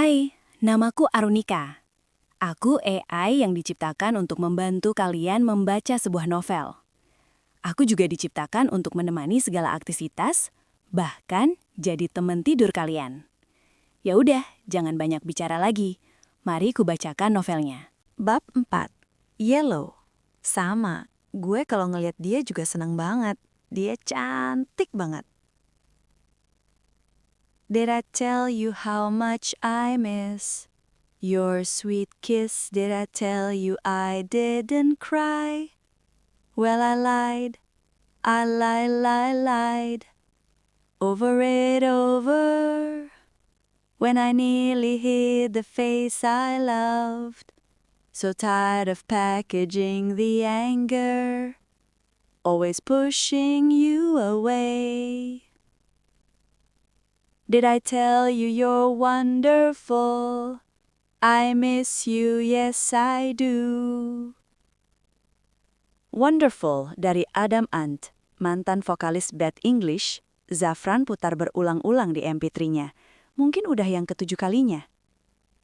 Hai, namaku Arunika. Aku AI yang diciptakan untuk membantu kalian membaca sebuah novel. Aku juga diciptakan untuk menemani segala aktivitas, bahkan jadi teman tidur kalian. Ya udah, jangan banyak bicara lagi. Mari kubacakan novelnya. Bab 4. Yellow. Sama, gue kalau ngeliat dia juga seneng banget. Dia cantik banget. Did I tell you how much I miss your sweet kiss? Did I tell you I didn't cry? Well, I lied. I lied. Over it over. When I nearly hid the face I loved. So tired of packaging the anger, always pushing you away. Did I tell you you're wonderful? I miss you, yes I do. Wonderful dari Adam Ant, mantan vokalis Bad English, Zafran putar berulang-ulang di MP3-nya. Mungkin udah yang ke-7 kalinya.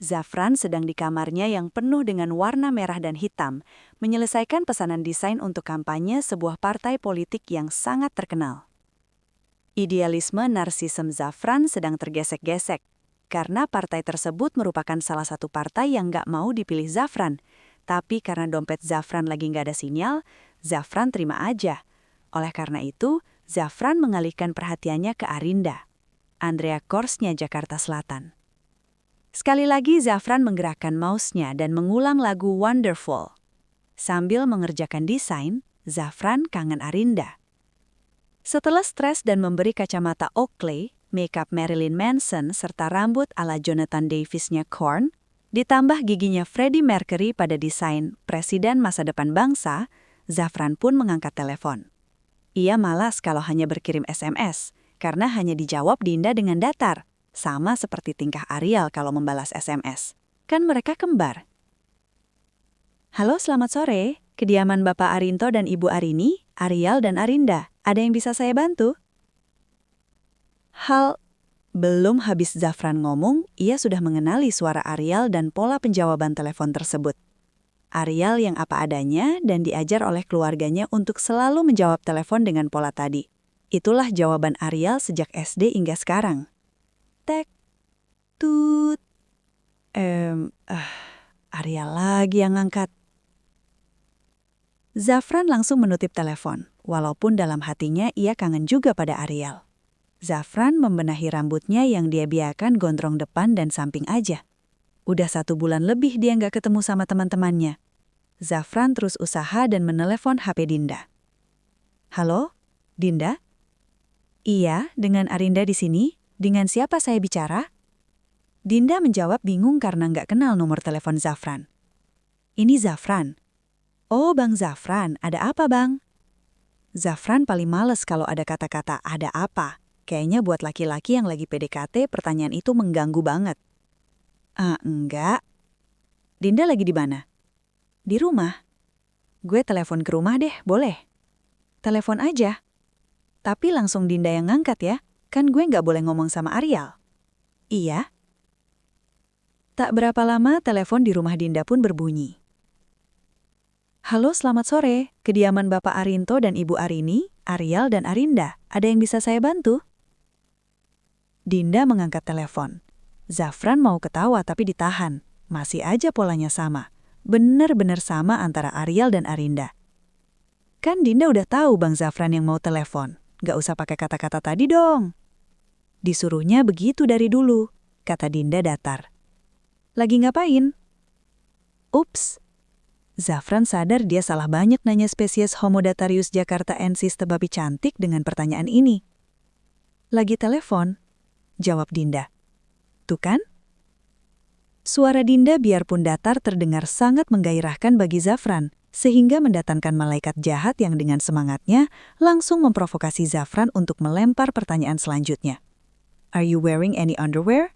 Zafran sedang di kamarnya yang penuh dengan warna merah dan hitam, menyelesaikan pesanan desain untuk kampanye sebuah partai politik yang sangat terkenal. Idealisme narsisme Zafran sedang tergesek-gesek, karena partai tersebut merupakan salah satu partai yang gak mau dipilih Zafran, tapi karena dompet Zafran lagi gak ada sinyal, Zafran terima aja. Oleh karena itu, Zafran mengalihkan perhatiannya ke Arinda, Andrea Korsnya Jakarta Selatan. Sekali lagi Zafran menggerakkan mouse-nya dan mengulang lagu Wonderful. Sambil mengerjakan desain, Zafran kangen Arinda. Setelah stres dan memberi kacamata Oakley, makeup Marilyn Manson serta rambut ala Jonathan Davis-nya Korn, ditambah giginya Freddie Mercury pada desain Presiden Masa Depan Bangsa, Zafran pun mengangkat telepon. Ia malas kalau hanya berkirim SMS, karena hanya dijawab Dinda dengan datar. Sama seperti tingkah Ariel kalau membalas SMS. Kan mereka kembar. Halo, selamat sore. Kediaman Bapak Arinto dan Ibu Arini, Ariel dan Arinda. Ada yang bisa saya bantu? Belum habis Zafran ngomong, ia sudah mengenali suara Ariel dan pola penjawaban telepon tersebut. Ariel yang apa adanya dan diajar oleh keluarganya untuk selalu menjawab telepon dengan pola tadi. Itulah jawaban Ariel sejak SD hingga sekarang. Tek, tut. Ariel lagi yang ngangkat. Zafran langsung menutup telepon, walaupun dalam hatinya ia kangen juga pada Ariel. Zafran membenahi rambutnya yang dia biarkan gondrong depan dan samping aja. Udah 1 bulan lebih dia nggak ketemu sama teman-temannya. Zafran terus usaha dan menelepon HP Dinda. Halo, Dinda? Iya, dengan Arinda di sini. Dengan siapa saya bicara? Dinda menjawab bingung karena nggak kenal nomor telepon Zafran. Ini Zafran. Oh, Bang Zafran, ada apa Bang? Zafran paling males kalau ada kata-kata ada apa. Kayaknya buat laki-laki yang lagi PDKT pertanyaan itu mengganggu banget. Enggak. Dinda lagi di mana? Di rumah. Gue telepon ke rumah deh, boleh? Telepon aja. Tapi langsung Dinda yang ngangkat ya. Kan gue nggak boleh ngomong sama Ariel. Iya. Tak berapa lama telepon di rumah Dinda pun berbunyi. Halo, selamat sore. Kediaman Bapak Arinto dan Ibu Arini, Ariel dan Arinda. Ada yang bisa saya bantu? Dinda mengangkat telepon. Zafran mau ketawa tapi ditahan. Masih aja polanya sama. Bener-bener sama antara Ariel dan Arinda. Kan Dinda udah tahu Bang Zafran yang mau telepon. Gak usah pakai kata-kata tadi dong. Disuruhnya begitu dari dulu, kata Dinda datar. Lagi ngapain? Ups. Zafran sadar dia salah banyak nanya spesies Homodatarius jakartaensis tebabi cantik dengan pertanyaan ini. Lagi telepon, jawab Dinda. Tuh kan? Suara Dinda biarpun datar terdengar sangat menggairahkan bagi Zafran, sehingga mendatangkan malaikat jahat yang dengan semangatnya langsung memprovokasi Zafran untuk melempar pertanyaan selanjutnya. Are you wearing any underwear?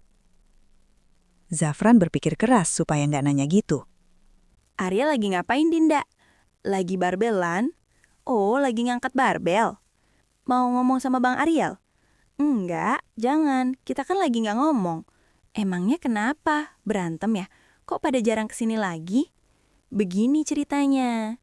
Zafran berpikir keras supaya nggak nanya gitu. Ariel lagi ngapain, Dinda? Lagi barbelan? Oh, lagi ngangkat barbel. Mau ngomong sama Bang Ariel? Enggak, jangan. Kita kan lagi nggak ngomong. Emangnya kenapa? Berantem ya? Kok pada jarang kesini lagi? Begini ceritanya.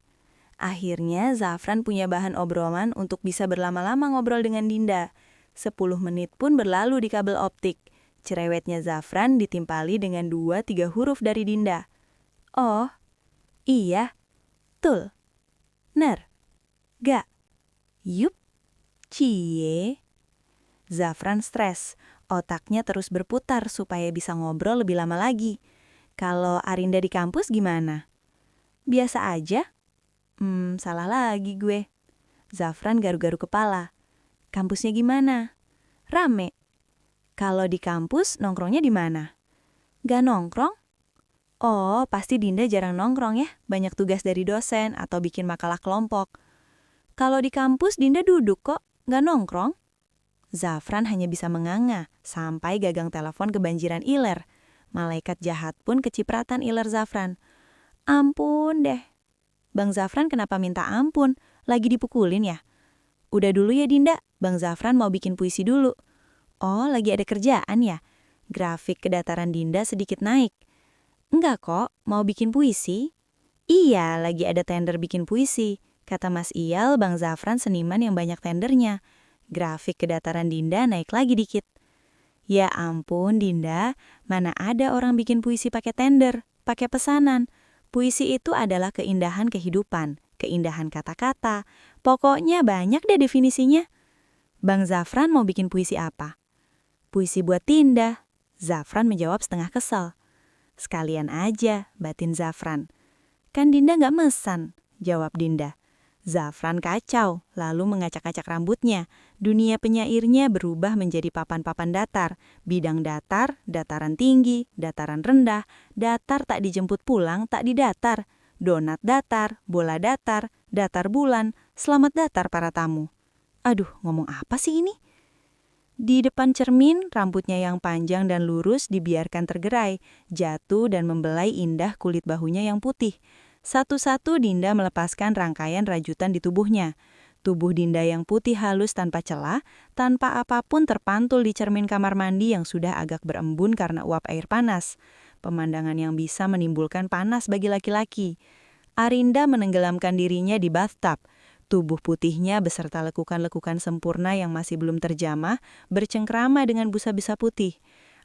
Akhirnya Zafran punya bahan obrolan untuk bisa berlama-lama ngobrol dengan Dinda. 10 menit pun berlalu di kabel optik. Cerewetnya Zafran ditimpali dengan 2-3 huruf dari Dinda. Oh, iya, tul, ner, ga, yup, cie. Zafran stres, otaknya terus berputar supaya bisa ngobrol lebih lama lagi. Kalau Arinda di kampus gimana? Biasa aja? Salah lagi gue. Zafran garu-garu kepala. Kampusnya gimana? Rame. Kalau di kampus nongkrongnya di mana? Gak nongkrong? Oh, pasti Dinda jarang nongkrong ya, banyak tugas dari dosen atau bikin makalah kelompok. Kalau di kampus Dinda duduk kok, gak nongkrong? Zafran hanya bisa menganga sampai gagang telepon kebanjiran iler. Malaikat jahat pun kecipratan iler Zafran. Ampun deh. Bang Zafran kenapa minta ampun? Lagi dipukulin ya? Udah dulu ya Dinda, Bang Zafran mau bikin puisi dulu. Oh, lagi ada kerjaan ya? Grafik kedataran Dinda sedikit naik. Enggak kok, mau bikin puisi. Iya, lagi ada tender bikin puisi. Kata Mas Iyal, Bang Zafran seniman yang banyak tendernya. Grafik kedataran Dinda naik lagi dikit. Ya ampun Dinda, mana ada orang bikin puisi pakai tender, pakai pesanan. Puisi itu adalah keindahan kehidupan, keindahan kata-kata. Pokoknya banyak deh definisinya. Bang Zafran mau bikin puisi apa? Puisi buat Dinda. Zafran menjawab setengah kesal. Sekalian aja, batin Zafran. Kan Dinda nggak mesan, jawab Dinda. Zafran kacau, lalu mengacak-acak rambutnya. Dunia penyairnya berubah menjadi papan-papan datar. Bidang datar, dataran tinggi, dataran rendah, datar tak dijemput pulang, tak didatar. Donat datar, bola datar, datar bulan, selamat datar para tamu. Aduh, ngomong apa sih ini? Di depan cermin, rambutnya yang panjang dan lurus dibiarkan tergerai, jatuh dan membelai indah kulit bahunya yang putih. Satu-satu Dinda melepaskan rangkaian rajutan di tubuhnya. Tubuh Dinda yang putih halus tanpa celah, tanpa apapun terpantul di cermin kamar mandi yang sudah agak berembun karena uap air panas. Pemandangan yang bisa menimbulkan panas bagi laki-laki. Arinda menenggelamkan dirinya di bathtub. Tubuh putihnya beserta lekukan-lekukan sempurna yang masih belum terjamah, bercengkrama dengan busa-busa putih.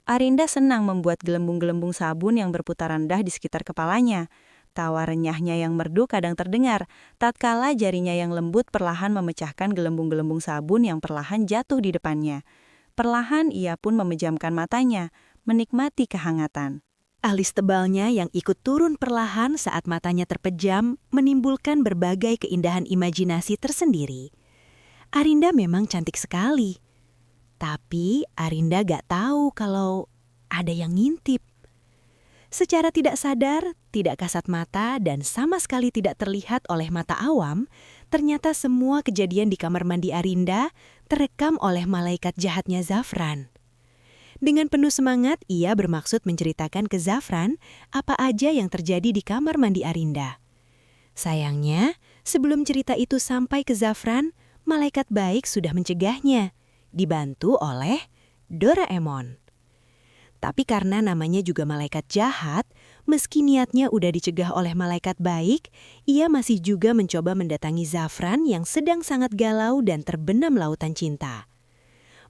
Arinda senang membuat gelembung-gelembung sabun yang berputar rendah di sekitar kepalanya. Tawa renyahnya yang merdu kadang terdengar, tatkala jarinya yang lembut perlahan memecahkan gelembung-gelembung sabun yang perlahan jatuh di depannya. Perlahan ia pun memejamkan matanya, menikmati kehangatan. Alis tebalnya yang ikut turun perlahan saat matanya terpejam menimbulkan berbagai keindahan imajinasi tersendiri. Arinda memang cantik sekali. Tapi Arinda gak tahu kalau ada yang ngintip. Secara tidak sadar, tidak kasat mata, dan sama sekali tidak terlihat oleh mata awam, ternyata semua kejadian di kamar mandi Arinda terekam oleh malaikat jahatnya Zafran. Dengan penuh semangat, ia bermaksud menceritakan ke Zafran apa aja yang terjadi di kamar mandi Arinda. Sayangnya, sebelum cerita itu sampai ke Zafran, malaikat baik sudah mencegahnya, dibantu oleh Doraemon. Tapi karena namanya juga malaikat jahat, meski niatnya udah dicegah oleh malaikat baik, ia masih juga mencoba mendatangi Zafran yang sedang sangat galau dan terbenam lautan cinta.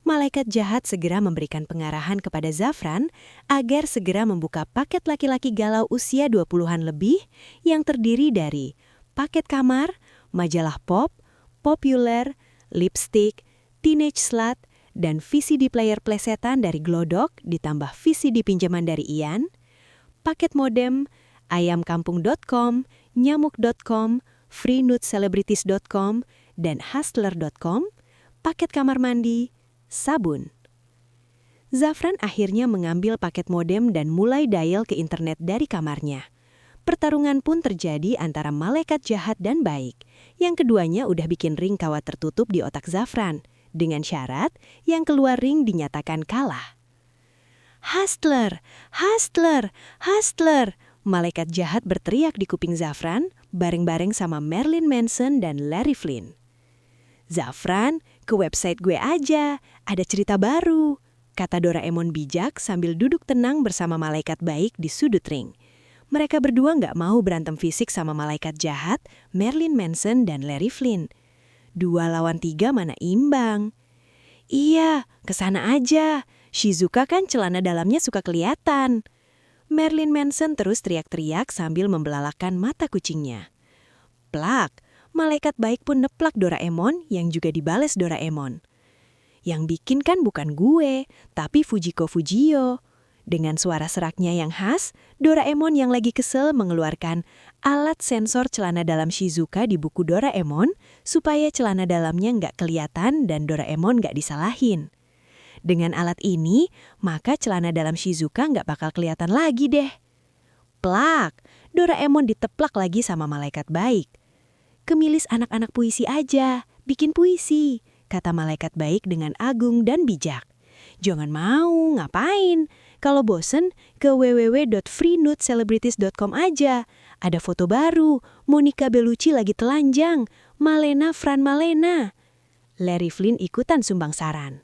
Malaikat jahat segera memberikan pengarahan kepada Zafran agar segera membuka paket laki-laki galau usia 20-an lebih yang terdiri dari paket kamar, majalah pop, populer, lipstick, teenage slut, dan VCD player plesetan dari Glodok ditambah VCD pinjaman dari Ian, paket modem, ayamkampung.com, nyamuk.com, freenudecelebrities.com, dan hustler.com, paket kamar mandi, sabun. Zafran akhirnya mengambil paket modem dan mulai dial ke internet dari kamarnya. Pertarungan pun terjadi antara malaikat jahat dan baik. Yang keduanya udah bikin ring kawat tertutup di otak Zafran. Dengan syarat yang keluar ring dinyatakan kalah. Hustler, hustler, hustler. Malaikat jahat berteriak di kuping Zafran bareng-bareng sama Marilyn Manson dan Larry Flynn. Zafran, ke website gue aja, ada cerita baru. kata Doraemon bijak sambil duduk tenang bersama malaikat baik di sudut ring. Mereka berdua nggak mau berantem fisik sama malaikat jahat, Marilyn Manson dan Larry Flynn. 2 lawan 3 mana imbang. Iya, kesana aja. Shizuka kan celana dalamnya suka kelihatan. Marilyn Manson terus teriak-teriak sambil membelalakan mata kucingnya. Plak, malaikat baik pun neplak Doraemon yang juga dibales Doraemon. Yang bikin kan bukan gue, tapi Fujiko Fujio. Dengan suara seraknya yang khas, Doraemon yang lagi kesel mengeluarkan alat sensor celana dalam Shizuka di buku Doraemon supaya celana dalamnya nggak kelihatan dan Doraemon nggak disalahin. Dengan alat ini, maka celana dalam Shizuka nggak bakal kelihatan lagi deh. Plak, Doraemon diteplak lagi sama malaikat baik. Kemilis anak-anak puisi aja, bikin puisi, kata malaikat baik dengan agung dan bijak. Jangan mau, ngapain? Kalau bosen, ke www.freenudecelebrities.com aja. Ada foto baru, Monica Bellucci lagi telanjang, Malena Fran Malena. Larry Flynn ikutan sumbang saran.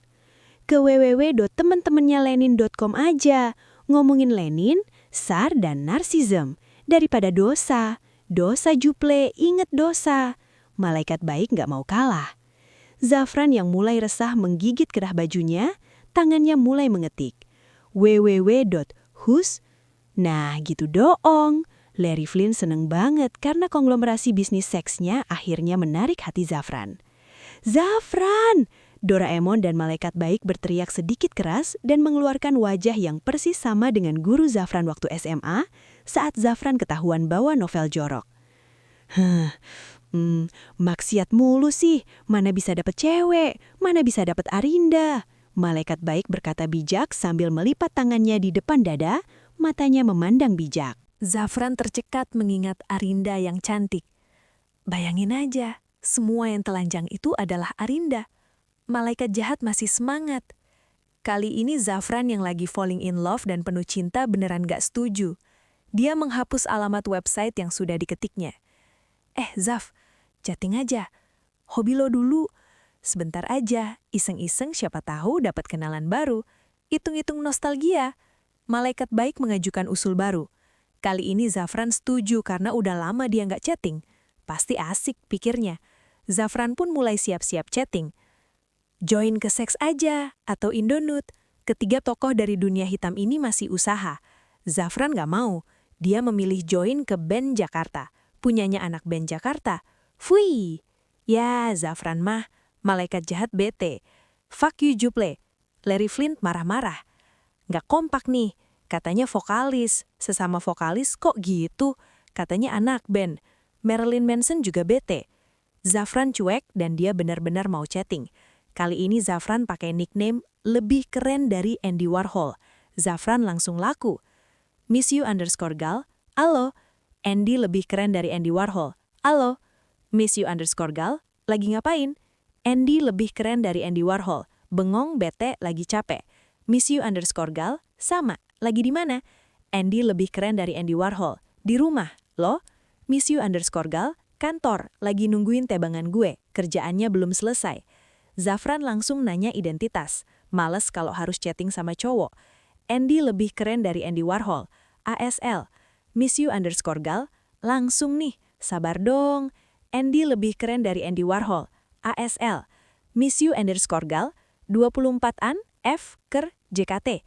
Ke www.tementemennyalenin.com aja. Ngomongin Lenin, SAR, dan narsism. Daripada dosa. Dosa Juple, inget dosa. Malaikat baik nggak mau kalah. Zafran yang mulai resah menggigit kerah bajunya, tangannya mulai mengetik. www.hus. Nah, gitu doong. Larry Flynn seneng banget karena konglomerasi bisnis seksnya akhirnya menarik hati Zafran. Zafran! Doraemon dan malaikat baik berteriak sedikit keras dan mengeluarkan wajah yang persis sama dengan guru Zafran waktu SMA saat Zafran ketahuan bawa novel jorok. Maksiat mulu sih, mana bisa dapet cewek, mana bisa dapet Arinda. Malaikat baik berkata bijak sambil melipat tangannya di depan dada, matanya memandang bijak. Zafran tercekat mengingat Arinda yang cantik. Bayangin aja, semua yang telanjang itu adalah Arinda. Malaikat jahat masih semangat. Kali ini Zafran yang lagi falling in love dan penuh cinta beneran gak setuju. Dia menghapus alamat website yang sudah diketiknya. Zaf, chatting aja. Hobi lo dulu. Sebentar aja, iseng-iseng siapa tahu dapat kenalan baru. Hitung-hitung nostalgia. Malaikat baik mengajukan usul baru. Kali ini Zafran setuju karena udah lama dia nggak chatting. Pasti asik pikirnya. Zafran pun mulai siap-siap chatting. Join ke seks aja atau Indonude. Ketiga tokoh dari dunia hitam ini masih usaha. Zafran nggak mau. Dia memilih join ke band Jakarta. Punyanya anak band Jakarta. Fui. Ya, Zafran mah. Malaikat jahat bete. Fuck you Juple. Larry Flynn marah-marah. Nggak kompak nih. Katanya vokalis. Sesama vokalis kok gitu. Katanya anak band. Marilyn Manson juga bete. Zafran cuek dan dia benar-benar mau chatting. Kali ini Zafran pakai nickname lebih keren dari Andy Warhol. Zafran langsung laku. Miss you underscore gal. Halo. Andy lebih keren dari Andy Warhol. Halo. Miss you underscore gal. Lagi ngapain? Andy lebih keren dari Andy Warhol. Bengong, bete, lagi capek. Miss you underscore gal. Sama. Lagi di mana? Andy lebih keren dari Andy Warhol. Di rumah. Lo? Miss you underscore gal. Kantor. Lagi nungguin tebangan gue. Kerjaannya belum selesai. Zafran langsung nanya identitas. Males kalau harus chatting sama cowok. Andy lebih keren dari Andy Warhol. ASL. Miss you underscore gal. Langsung nih. Sabar dong. Andy lebih keren dari Andy Warhol. ASL. Miss you underscore gal. 24-an. F. Ker. JKT.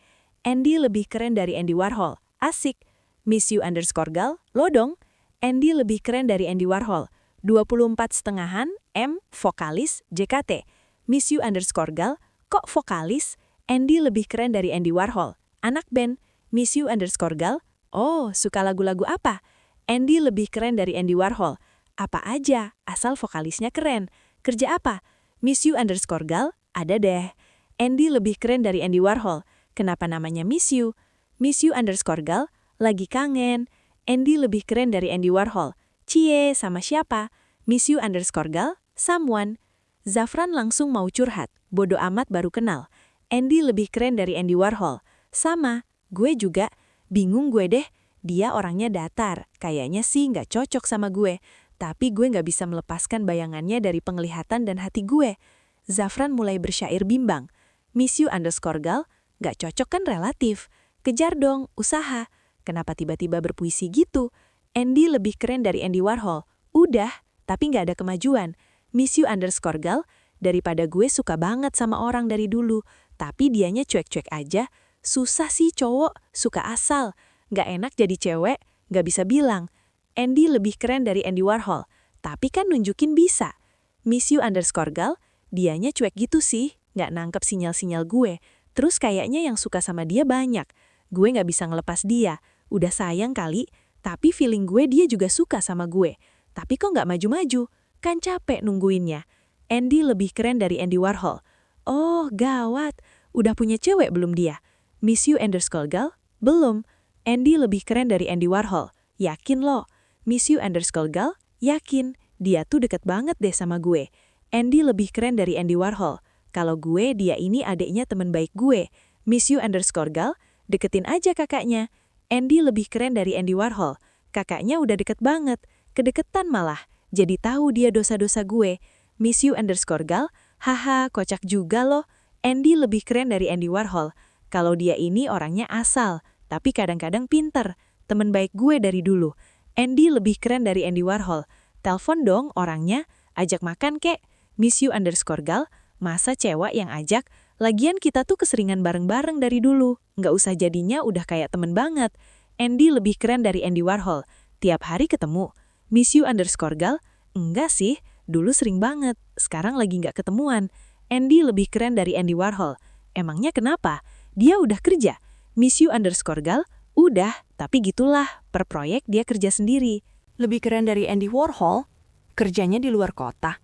Andy lebih keren dari Andy Warhol. Asik. Miss you underscore gal. Lo dong. Andy lebih keren dari Andy Warhol. 24,5-an. M. Vokalis. JKT. Miss you underscore gal. Kok vokalis? Andy lebih keren dari Andy Warhol. Anak band. Miss you underscore gal. Oh, suka lagu-lagu apa? Andy lebih keren dari Andy Warhol. Apa aja, asal vokalisnya keren. Kerja apa? Miss you underscore gal. Ada deh. Andy lebih keren dari Andy Warhol. Kenapa namanya miss you? Miss you underscore gal. Lagi kangen. Andy lebih keren dari Andy Warhol. Cie, sama siapa? Miss you underscore gal. Someone. Zafran langsung mau curhat. Bodo amat baru kenal. Andy lebih keren dari Andy Warhol. Sama, gue juga. Bingung gue deh. Dia orangnya datar. Kayaknya sih nggak cocok sama gue. Tapi gue nggak bisa melepaskan bayangannya dari penglihatan dan hati gue. Zafran mulai bersyair bimbang. Miss you underscore gal. Gak cocok kan relatif. Kejar dong, usaha. Kenapa tiba-tiba berpuisi gitu? Andy lebih keren dari Andy Warhol. Udah, tapi gak ada kemajuan. Miss you underscore gal, daripada gue suka banget sama orang dari dulu, tapi dianya cuek-cuek aja. Susah sih cowok, suka asal. Gak enak jadi cewek, gak bisa bilang. Andy lebih keren dari Andy Warhol, tapi kan nunjukin bisa. Miss you underscore gal, dianya cuek gitu sih, gak nangkep sinyal-sinyal gue. Terus kayaknya yang suka sama dia banyak. Gue gak bisa ngelepas dia. Udah sayang kali, tapi feeling gue dia juga suka sama gue. Tapi kok gak maju-maju? Kan capek nungguinnya. Andy lebih keren dari Andy Warhol. Oh, gawat. Udah punya cewek belum dia? Miss you underscore gal? Belum. Andy lebih keren dari Andy Warhol. Yakin lo? Miss you underscore gal? Yakin. Dia tuh deket banget deh sama gue. Andy lebih keren dari Andy Warhol. Kalau gue, dia ini adeknya temen baik gue. Miss you underscore gal? Deketin aja kakaknya. Andy lebih keren dari Andy Warhol. Kakaknya udah deket banget. Kedeketan malah. Jadi tahu dia dosa-dosa gue. Miss you underscore gal? Haha, kocak juga loh. Andy lebih keren dari Andy Warhol. Kalau dia ini orangnya asal, tapi kadang-kadang pinter. Temen baik gue dari dulu. Andy lebih keren dari Andy Warhol. Telepon dong orangnya. Ajak makan kek. Miss you underscore gal? Masa cewek yang ajak? Lagian kita tuh keseringan bareng-bareng dari dulu. Nggak usah jadinya udah kayak temen banget. Andy lebih keren dari Andy Warhol. Tiap hari ketemu. Miss you underscore gal? Enggak sih, dulu sering banget. Sekarang lagi nggak ketemuan. Andy lebih keren dari Andy Warhol. Emangnya kenapa? Dia udah kerja. Miss you underscore gal? Udah, tapi gitulah. Per proyek dia kerja sendiri. Lebih keren dari Andy Warhol? Kerjanya di luar kota.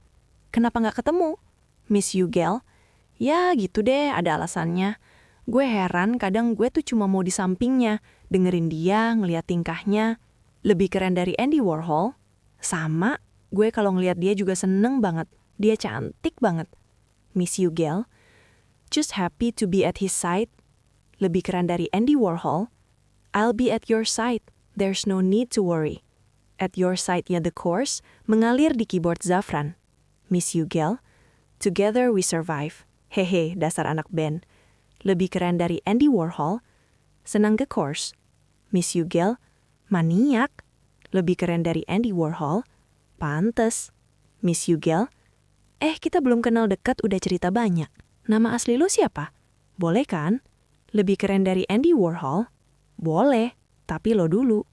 Kenapa nggak ketemu? Miss you, gal? Ya gitu deh, ada alasannya. Gue heran kadang gue tuh cuma mau di sampingnya, dengerin dia, ngeliat tingkahnya. Lebih keren dari Andy Warhol? Sama, gue kalau ngeliat dia juga seneng banget. Dia cantik banget. Miss you, gal? Just happy to be at his side. Lebih keren dari Andy Warhol? I'll be at your side. There's no need to worry. At your side-nya The Course mengalir di keyboard Zafran. Miss you, gal? Together we survive. Hehe, dasar anak band. Lebih keren dari Andy Warhol? Senang The Course. Miss you, gal? Maniak. Lebih keren dari Andy Warhol? Pantes. Miss you, gal? Kita belum kenal dekat udah cerita banyak. Nama asli lo siapa? Boleh kan? Lebih keren dari Andy Warhol? Boleh, tapi lo dulu.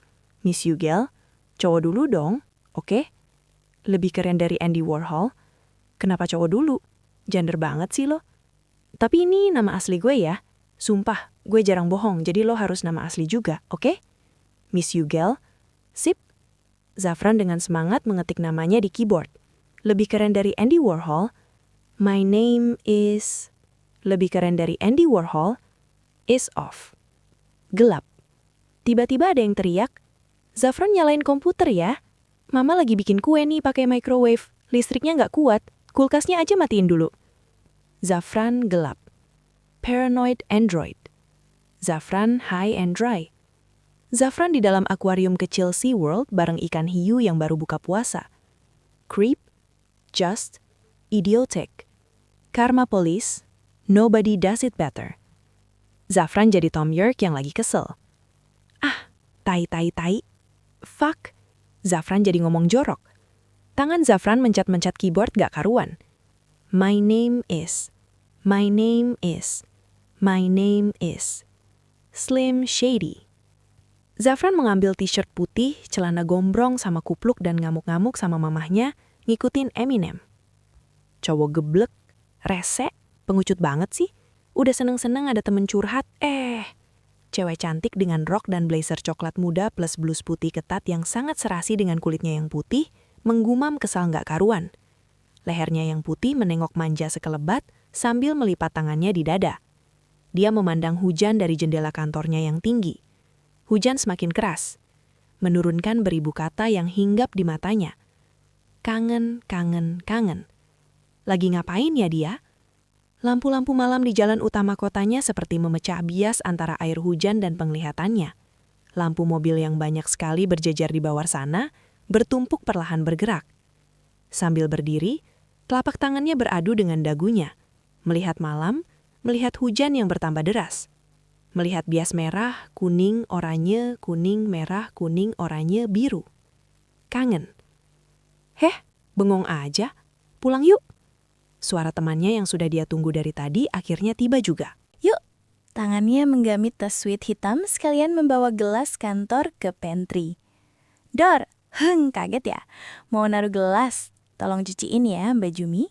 Miss you, gal? Cowok dulu dong, oke? Lebih keren dari Andy Warhol? Kenapa cowok dulu? Gender banget sih lo. Tapi ini nama asli gue ya. Sumpah, gue jarang bohong, jadi lo harus nama asli juga, oke? Miss you, gal? Sip. Zafran dengan semangat mengetik namanya di keyboard. Lebih keren dari Andy Warhol? My name is... Lebih keren dari Andy Warhol? Is off. Gelap. Tiba-tiba ada yang teriak, Zafran nyalain komputer ya. Mama lagi bikin kue nih pakai microwave. Listriknya nggak kuat. Kulkasnya aja matiin dulu. Zafran gelap. Paranoid android. Zafran high and dry. Zafran di dalam akuarium kecil SeaWorld bareng ikan hiu yang baru buka puasa. Creep, just, idiotic. Karma police, nobody does it better. Zafran jadi Tom York yang lagi kesel. Tai. Fuck. Zafran jadi ngomong jorok. Tangan Zafran mencet-mencet keyboard gak karuan. My name is. Slim Shady. Zafran mengambil t-shirt putih, celana gombrong sama kupluk dan ngamuk-ngamuk sama mamahnya, ngikutin Eminem. Cowok geblek, rese, pengucut banget sih. Udah seneng-seneng ada temen curhat, cewek cantik dengan rok dan blazer coklat muda plus blus putih ketat yang sangat serasi dengan kulitnya yang putih, menggumam kesal nggak karuan. Lehernya yang putih menengok manja sekelebat sambil melipat tangannya di dada. Dia memandang hujan dari jendela kantornya yang tinggi. Hujan semakin keras, menurunkan beribu kata yang hinggap di matanya. Kangen. Lagi ngapain ya dia? Lampu-lampu malam di jalan utama kotanya seperti memecah bias antara air hujan dan penglihatannya. Lampu mobil yang banyak sekali berjejer di bawah sana, bertumpuk perlahan bergerak. Sambil berdiri, telapak tangannya beradu dengan dagunya. Melihat malam, melihat hujan yang bertambah deras. melihat bias merah, kuning, oranye, kuning, merah, kuning, oranye, biru. Kangen. Heh, bengong aja. Pulang yuk. Suara temannya yang sudah dia tunggu dari tadi akhirnya tiba juga. Yuk, tangannya menggamit tas sweet hitam sekalian membawa gelas kantor ke pantry. Dor, kaget ya. Mau naruh gelas, tolong cuciin ya Mbak Jumi.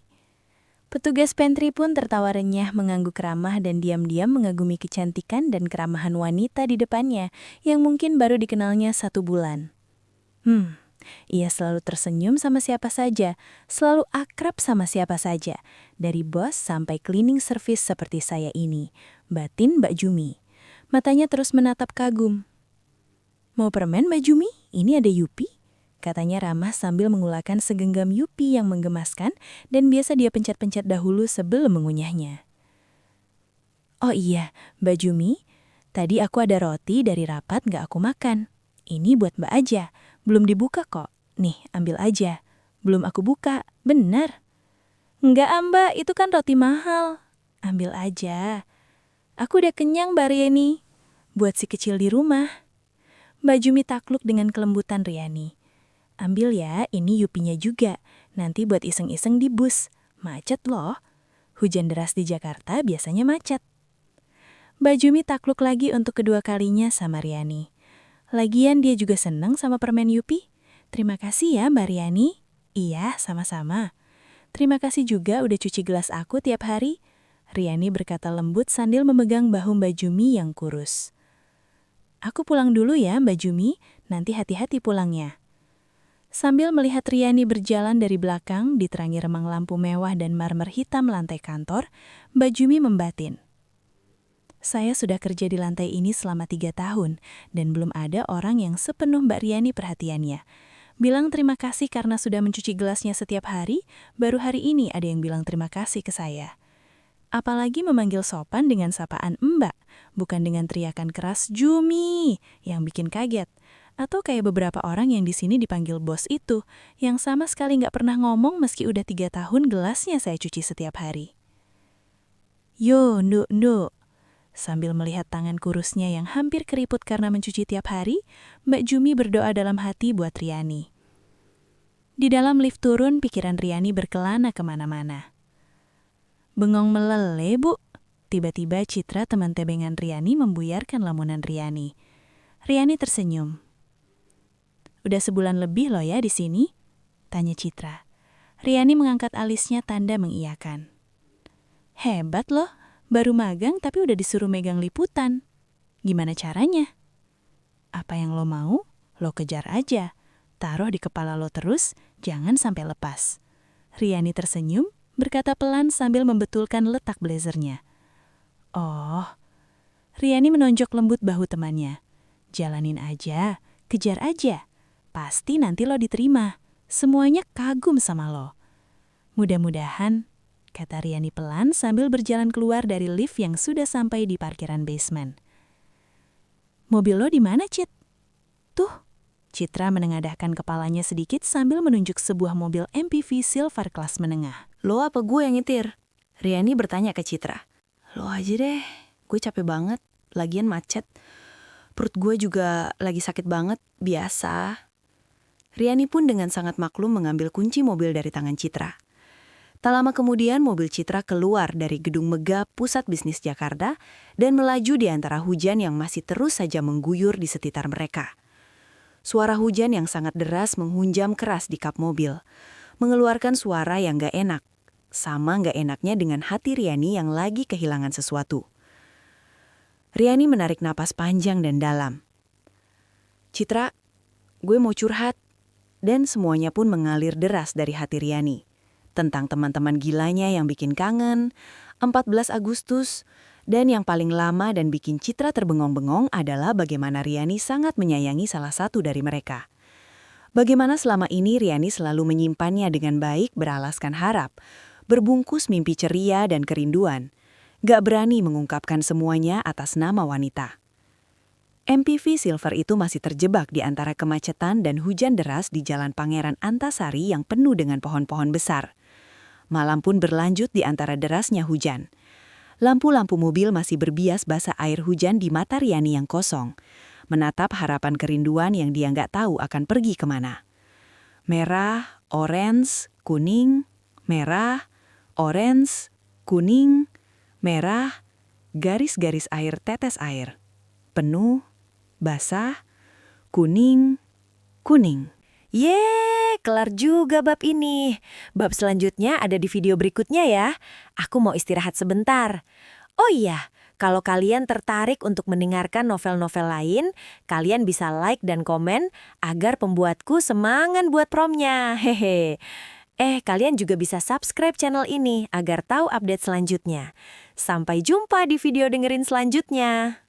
Petugas pantry pun tertawa renyah mengangguk ramah dan diam-diam mengagumi kecantikan dan keramahan wanita di depannya yang mungkin baru dikenalnya 1 bulan. Ia selalu tersenyum sama siapa saja, selalu akrab sama siapa saja, dari bos sampai cleaning service seperti saya ini, batin Mbak Jumi. Matanya terus menatap kagum. Mau permen Mbak Jumi? Ini ada Yupi. Katanya ramah sambil mengulakkan segenggam Yupi yang menggemaskan dan biasa dia pencet-pencet dahulu sebelum mengunyahnya. Oh iya, Mbak Jumi, tadi aku ada roti dari rapat gak aku makan. Ini buat Mbak aja, belum dibuka kok. Nih, ambil aja. Belum aku buka, benar. Enggak Mbak, itu kan roti mahal. Ambil aja. Aku udah kenyang Mbak Riani. Buat si kecil di rumah. Mbak Jumi takluk dengan kelembutan Riani. Ambil ya, ini Yupinya juga. Nanti buat iseng-iseng di bus. Macet loh. Hujan deras di Jakarta biasanya macet. Mbak Jumi takluk lagi untuk kedua kalinya sama Riani. Lagian dia juga seneng sama permen Yupi. Terima kasih ya Mbak Riani. Iya, sama-sama. Terima kasih juga udah cuci gelas aku tiap hari. Riani berkata lembut sambil memegang bahu Mbak Jumi yang kurus. Aku pulang dulu ya Mbak Jumi, nanti hati-hati pulangnya. Sambil melihat Riani berjalan dari belakang, diterangi remang lampu mewah dan marmer hitam lantai kantor, Mbak Jumi membatin. Saya sudah kerja di lantai ini selama 3 tahun, dan belum ada orang yang sepenuh Mbak Riani perhatiannya. Bilang terima kasih karena sudah mencuci gelasnya setiap hari, baru hari ini ada yang bilang terima kasih ke saya. Apalagi memanggil sopan dengan sapaan Mbak, bukan dengan teriakan keras Jumi, yang bikin kaget. Atau kayak beberapa orang yang di sini dipanggil bos itu, yang sama sekali nggak pernah ngomong meski udah 3 tahun gelasnya saya cuci setiap hari. Yo, nduk. Sambil melihat tangan kurusnya yang hampir keriput karena mencuci tiap hari, Mbak Jumi berdoa dalam hati buat Riani. Di dalam lift turun, pikiran Riani berkelana kemana-mana. Bengong meleleh, Bu. Tiba-tiba Citra teman tebengan Riani membuyarkan lamunan Riani. Riani tersenyum. Udah sebulan lebih loh ya di sini? Tanya Citra. Riani mengangkat alisnya tanda mengiyakan. Hebat loh, baru magang tapi udah disuruh megang liputan. Gimana caranya? Apa yang lo mau, lo kejar aja. Taruh di kepala lo terus, jangan sampai lepas. Riani tersenyum, berkata pelan sambil membetulkan letak blazernya. Oh, Riani menonjok lembut bahu temannya. Jalanin aja, kejar aja. Pasti nanti lo diterima. Semuanya kagum sama lo. Mudah-mudahan, kata Riani pelan sambil berjalan keluar dari lift yang sudah sampai di parkiran basement. Mobil lo di mana, Cit? Tuh, Citra menengadahkan kepalanya sedikit sambil menunjuk sebuah mobil MPV silver kelas menengah. Lo apa gue yang nyetir? Riani bertanya ke Citra. Lo aja deh, gue capek banget. Lagian macet. Perut gue juga lagi sakit banget, biasa. Riani pun dengan sangat maklum mengambil kunci mobil dari tangan Citra. Tak lama kemudian mobil Citra keluar dari gedung megah pusat bisnis Jakarta dan melaju di antara hujan yang masih terus saja mengguyur di sekitar mereka. Suara hujan yang sangat deras menghunjam keras di kap mobil, mengeluarkan suara yang gak enak. Sama gak enaknya dengan hati Riani yang lagi kehilangan sesuatu. Riani menarik napas panjang dan dalam. Citra, gue mau curhat. Dan semuanya pun mengalir deras dari hati Riani. Tentang teman-teman gilanya yang bikin kangen, 14 Agustus, dan yang paling lama dan bikin Citra terbengong-bengong adalah bagaimana Riani sangat menyayangi salah satu dari mereka. Bagaimana selama ini Riani selalu menyimpannya dengan baik beralaskan harap, berbungkus mimpi ceria dan kerinduan, gak berani mengungkapkan semuanya atas nama wanita. MPV Silver itu masih terjebak di antara kemacetan dan hujan deras di Jalan Pangeran Antasari yang penuh dengan pohon-pohon besar. Malam pun berlanjut di antara derasnya hujan. Lampu-lampu mobil masih berbias basah air hujan di mata Riani yang kosong, menatap harapan kerinduan yang dia nggak tahu akan pergi kemana. Merah, orange, kuning, merah, orange, kuning, merah, garis-garis air tetes air. Penuh, basah, kuning, kuning. Yeay, kelar juga bab ini. Bab selanjutnya ada di video berikutnya ya. Aku mau istirahat sebentar. Oh iya, kalau kalian tertarik untuk mendengarkan novel-novel lain, kalian bisa like dan komen agar pembuatku semangat buat promnya. Hehe. Kalian juga bisa subscribe channel ini agar tahu update selanjutnya. Sampai jumpa di video dengerin selanjutnya.